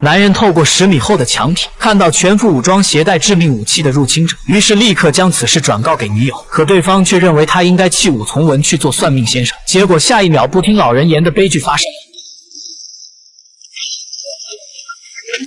男人透过10米厚的墙体看到全副武装携带致命武器的入侵者，于是立刻将此事转告给女友，可对方却认为他应该弃武从文去做算命先生。结果下一秒不听老人言的悲剧发生了。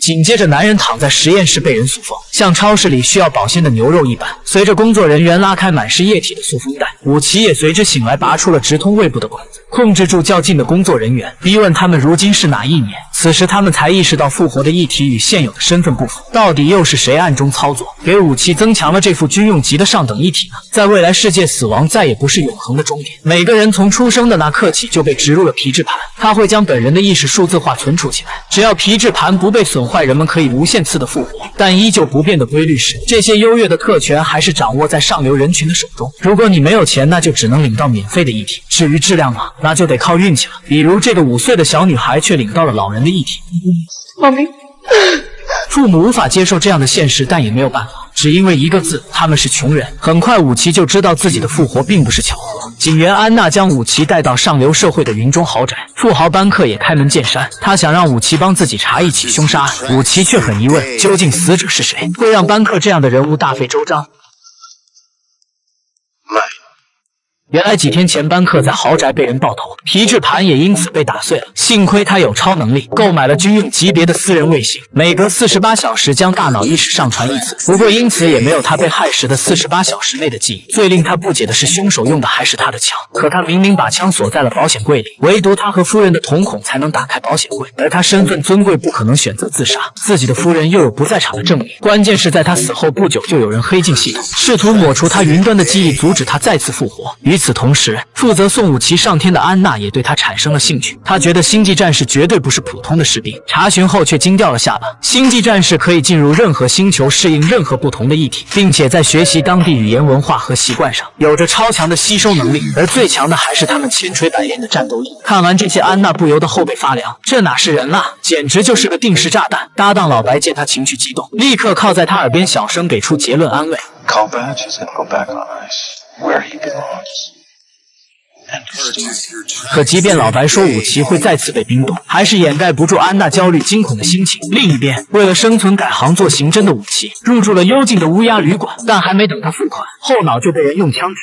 紧接着，男人躺在实验室被人塑封，像超市里需要保鲜的牛肉一般。随着工作人员拉开满是液体的塑封袋，武奇也随之醒来，拔出了直通胃部的管子，控制住较近的工作人员，逼问他们如今是哪一年。此时他们才意识到复活的议题与现有的身份不符，到底又是谁暗中操作，给武器增强了这副军用级的上等一体呢？在未来世界，死亡再也不是永恒的终点，每个人从出生的那刻起就被植入了皮质盘，它会将本人的意识数字化存储起来，只要皮质盘不被损坏，人们可以无限次的复活。但依旧不变的规律是，这些优越的特权还是掌握在上流人群的手中。如果你没有钱，那就只能领到免费的液体，至于质量嘛，那就得靠运气了。比如这个5岁的小女孩却领到了老人的液体。妈咪，父母无法接受这样的现实，但也没有办法，只因为一个字，他们是穷人。很快武奇就知道自己的复活并不是巧合。警员安娜将武奇带到上流社会的云中豪宅，富豪班克也开门见山，他想让武奇帮自己查一起凶杀案。武奇却很疑问，究竟死者是谁，会让班克这样的人物大费周章。原来几天前，班克在豪宅被人爆头，皮质盘也因此被打碎了。幸亏他有超能力，购买了军用级别的私人卫星，每隔48小时将大脑意识上传一次。不过因此也没有他被害时的48小时内的记忆。最令他不解的是，凶手用的还是他的枪，可他明明把枪锁在了保险柜里，唯独他和夫人的瞳孔才能打开保险柜，而他身份尊贵，不可能选择自杀，自己的夫人又有不在场的证明。关键是在他死后不久，就有人黑进系统，试图抹除他云端的记忆，阻止他再次复活。与此同时，负责送武奇上天的安娜也对他产生了兴趣。她觉得星际战士绝对不是普通的士兵，查询后却惊掉了下巴。星际战士可以进入任何星球，适应任何不同的议题，并且在学习当地语言、文化和习惯上有着超强的吸收能力。而最强的还是他们千锤百炼的战斗力。看完这些，安娜不由得后背发凉，这哪是人啦，简直就是个定时炸弹。搭档老白见他情绪激动，立刻靠在他耳边小声给出结论安慰。可即便老白说武奇会再次被冰冻，还是掩盖不住安娜焦虑惊恐的心情。另一边，为了生存改行做刑侦的武奇入住了幽静的乌鸦旅馆，但还没等他付款，后脑就被人用枪指。